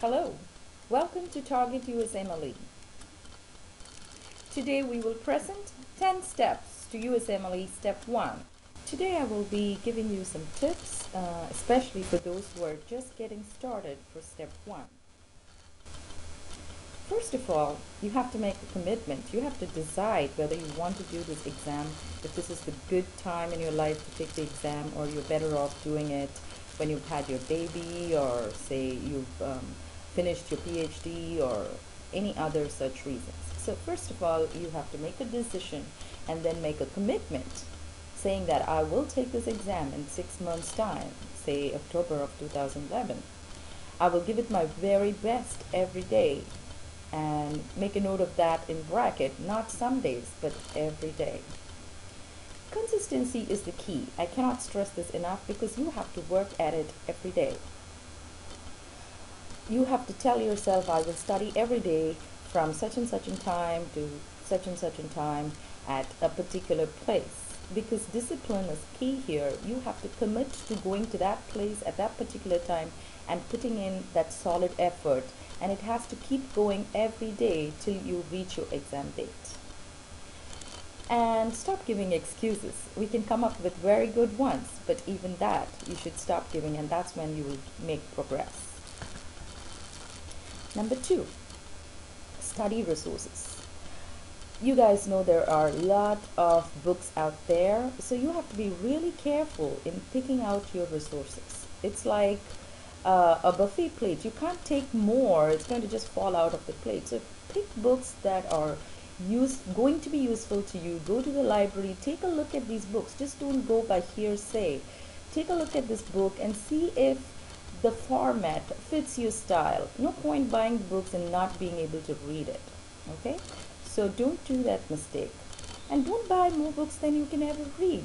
Hello, welcome to Target USMLE. Today we will present 10 steps to USMLE Step 1. Today I will be giving you some tips, especially for those who are just getting started for Step 1. First of all, you have to make a commitment. You have to decide whether you want to do this exam, if this is the good time in your life to take the exam, or you're better off doing it when you've had your baby, or say you've finished your PhD, or any other such reasons. So first of all, you have to make a decision and then make a commitment saying that I will take this exam in 6 months' time, say October of 2011. I will give it my very best every day, and make a note of that in bracket, not some days, but every day. Consistency is the key. I cannot stress this enough because you have to work at it every day. You have to tell yourself, I will study every day from such and such a time to such and such a time at a particular place. Because discipline is key here. You have to commit to going to that place at that particular time and putting in that solid effort. And it has to keep going every day till you reach your exam date. And stop giving excuses. We can come up with very good ones, but even that you should stop giving, and that's when you will make progress. Number 2, study resources. You guys know there are a lot of books out there, so you have to be really careful in picking out your resources. It's like a buffet plate. You can't take more, it's going to just fall out of the plate. So pick books that are going to be useful to you. Go to the library, take a look at these books. Just don't go by hearsay. Take a look at this book and see if the format fits your style. No point buying the books and not being able to read it. Okay, so don't do that mistake, and don't buy more books than you can ever read.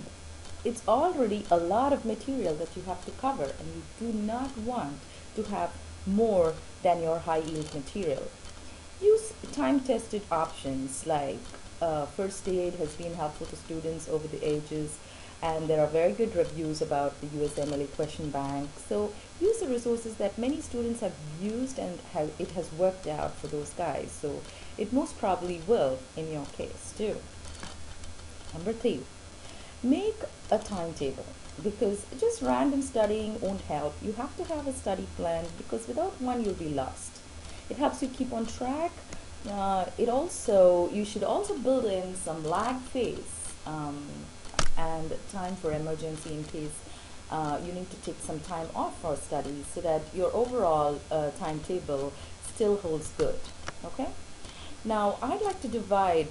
It's already a lot of material that you have to cover, and you do not want to have more than your high yield material. Use time-tested options like First Aid has been helpful to students over the ages, and there are very good reviews about the USMLE question bank. So use the resources that many students have used, and it has worked out for those guys. So it most probably will in your case too. Number 3, make a timetable, because just random studying won't help. You have to have a study plan, because without one you'll be lost. It helps you keep on track. You should also build in some lag phase and time for emergency in case you need to take some time off for studies, so that your overall timetable still holds good. Okay? Now, I'd like to divide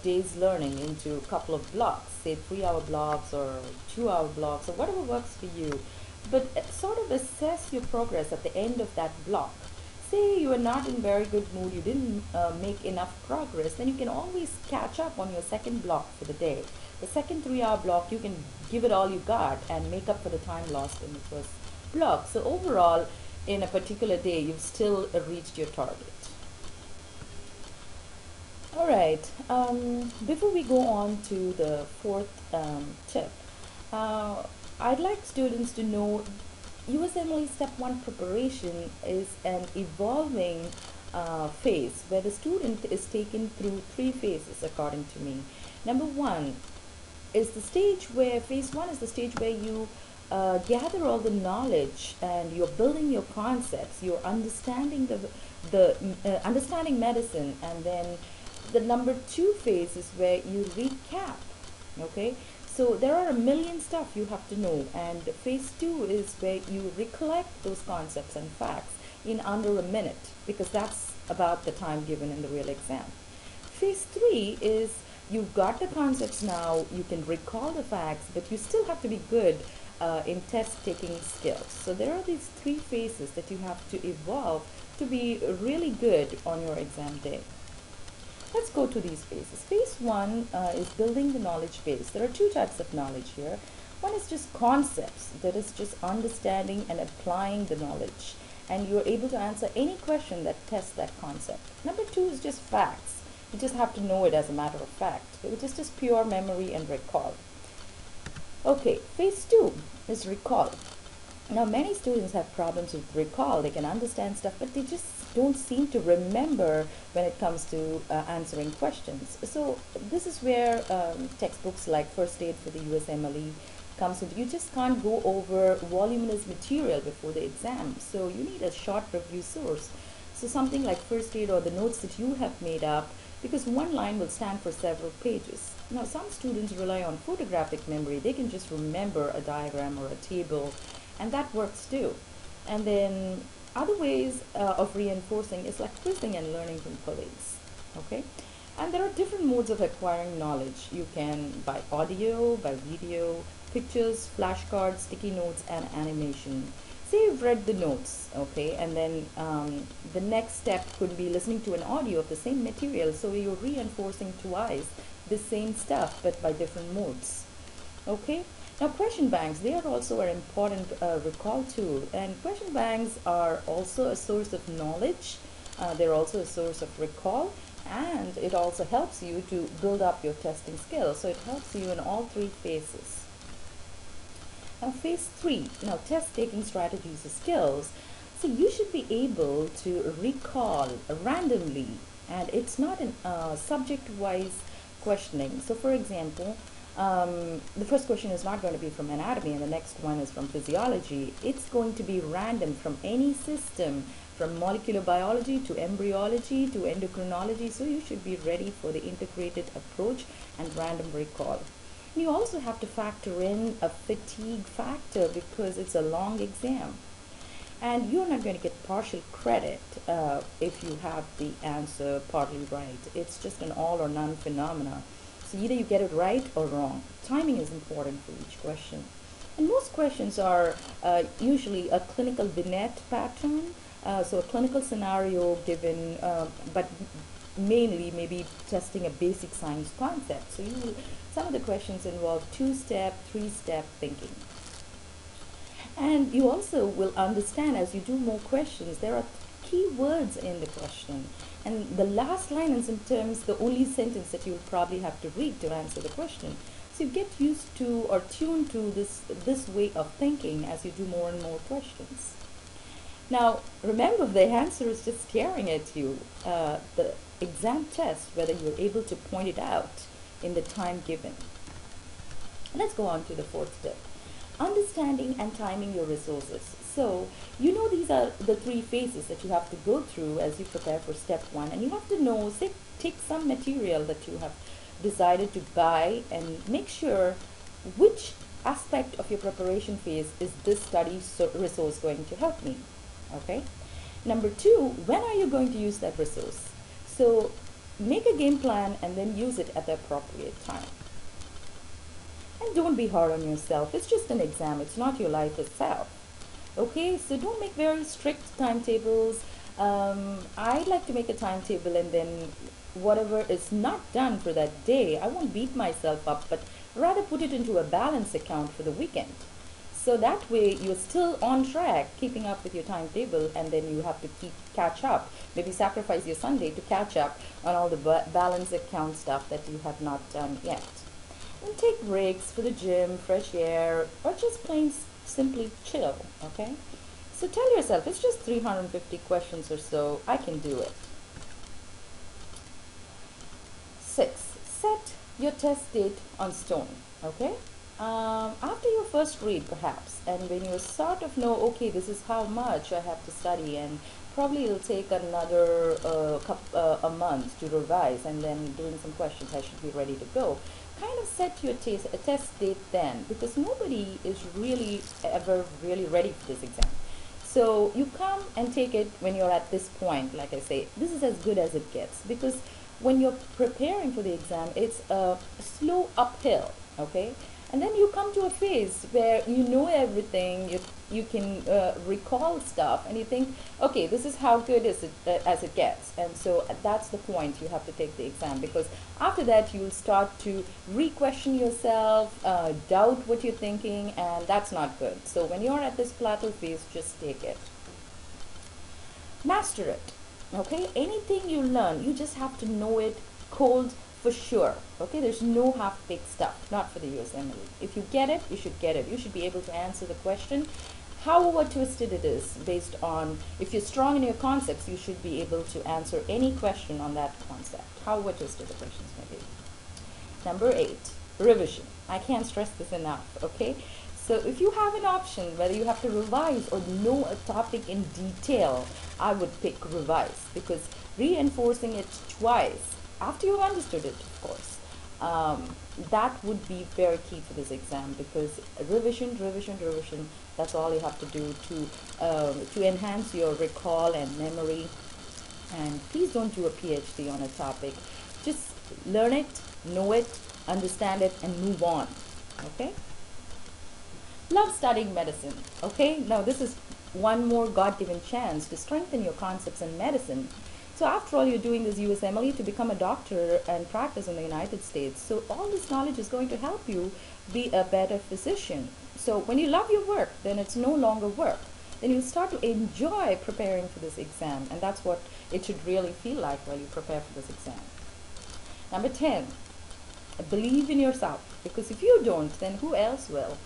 day's learning into a couple of blocks, say 3-hour blocks or 2-hour blocks or whatever works for you. But sort of assess your progress at the end of that block. Say you are not in very good mood, you didn't make enough progress, then you can always catch up on your second block for the day. The second 3-hour block, you can give it all you got and make up for the time lost in the first block. So overall, in a particular day, you've still reached your target. Alright, before we go on to the 4th tip, I'd like students to know USMLE Step 1 preparation is an evolving phase where the student is taken through 3 phases according to me. Number 1 is the stage where, phase 1 is the stage where you gather all the knowledge and you're building your concepts, you're understanding understanding medicine, and then the number 2 phase is where you recap. Okay, so there are a million stuff you have to know, and phase 2 is where you recollect those concepts and facts in under a minute, because that's about the time given in the real exam. Phase 3 is you've got the concepts now, you can recall the facts, but you still have to be good in test taking skills. So there are these 3 phases that you have to evolve to be really good on your exam day. Let's go to these phases. Phase 1 is building the knowledge base. There are 2 types of knowledge here. One is just concepts, that is just understanding and applying the knowledge, and you're able to answer any question that tests that concept. Number 2 is just facts. You just have to know it as a matter of fact, which is just pure memory and recall. Okay, phase 2 is recall. Now, many students have problems with recall. They can understand stuff, but they just don't seem to remember when it comes to answering questions. So this is where textbooks like First Aid for the USMLE comes into. You just can't go over voluminous material before the exam. So you need a short review source. So something like First Aid or the notes that you have made up, because one line will stand for several pages. Now, some students rely on photographic memory. They can just remember a diagram or a table, and that works too. And then other ways of reinforcing is like quizzing and learning from colleagues. Okay, and there are different modes of acquiring knowledge. You can by audio, by video, pictures, flashcards, sticky notes, and animation. Say you've read the notes, okay, and then the next step could be listening to an audio of the same material, so you're reinforcing twice the same stuff but by different modes. Okay, now question banks, they are also an important recall tool, and question banks are also a source of knowledge. They're also a source of recall, and it also helps you to build up your testing skills. So it helps you in all three phases. Now, phase three, test taking strategies or skills. So you should be able to recall randomly, and it's not an subject-wise questioning. So, for example, the first question is not going to be from anatomy, and the next one is from physiology. It's going to be random from any system, from molecular biology to embryology to endocrinology. So you should be ready for the integrated approach and random recall. You also have to factor in a fatigue factor because it's a long exam. And you're not going to get partial credit if you have the answer partly right. It's just an all or none phenomena. So either you get it right or wrong. Timing is important for each question. And most questions are usually a clinical vignette pattern. So a clinical scenario given, but mainly maybe testing a basic science concept. So some of the questions involve two-step, three-step thinking. And you also will understand as you do more questions, there are key words in the question. And the last line is sometimes the only sentence that you'll probably have to read to answer the question. So you get used to or tuned to this way of thinking as you do more and more questions. Now, remember, the answer is just staring at you. The exam test whether you're able to point it out in the time given. Let's go on to the fourth step. Understanding and timing your resources. So, these are the three phases that you have to go through as you prepare for step one. And you have to know, say, take some material that you have decided to buy and make sure which aspect of your preparation phase is this study resource going to help me. Okay. Number two, when are you going to use that resource? So make a game plan and then use it at the appropriate time. And don't be hard on yourself. It's just an exam. It's not your life itself. Okay, so don't make very strict timetables. I like to make a timetable and then whatever is not done for that day, I won't beat myself up, but rather put it into a balance account for the weekend. So that way you're still on track, keeping up with your timetable, and then you have to catch up. Maybe sacrifice your Sunday to catch up on all the balance account stuff that you have not done yet. And take breaks for the gym, fresh air, or just plain simply chill, okay? So tell yourself, it's just 350 questions or so, I can do it. 6. Set your test date on stone, okay? After your first read perhaps, and when you sort of know, okay, this is how much I have to study, and probably it'll take another a month to revise, and then doing some questions, I should be ready to go. Kind of set your test date then, because nobody is really ever really ready for this exam. So you come and take it when you're at this point. Like I say, this is as good as it gets, because when you're preparing for the exam, it's a slow uphill, okay? And then you come to a phase where you know everything, you can recall stuff, and you think, okay, this is how good as it gets. And so that's the point you have to take the exam, because after that you'll start to re-question yourself, doubt what you're thinking, and that's not good. So when you're at this plateau phase, just take it. Master it, okay? Anything you learn, you just have to know it cold for sure. Okay, there's no half-baked stuff, not for the USMLE. If you get it, you should get it. You should be able to answer the question However twisted it is, based on if you're strong in your concepts, you should be able to answer any question on that concept, however twisted the questions may be. Number 8, revision. I can't stress this enough, okay? So if you have an option whether you have to revise or know a topic in detail, I would pick revise, because reinforcing it twice after you've understood it, of course, that would be very key for this exam, because revision, that's all you have to do to enhance your recall and memory. And please don't do a PhD on a topic. Just learn it, know it, understand it, and move on. Okay? Love studying medicine. Okay? Now, this is one more God given chance to strengthen your concepts in medicine. So, after all, you're doing this USMLE to become a doctor and practice in the United States. So, all this knowledge is going to help you be a better physician. So, when you love your work, then it's no longer work. Then you start to enjoy preparing for this exam, and that's what it should really feel like while you prepare for this exam. Number 10, believe in yourself, because if you don't, then who else will?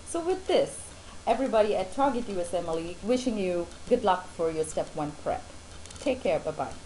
So with this, everybody at Target USMLE wishing you good luck for your Step 1 prep. Take care. Bye-bye.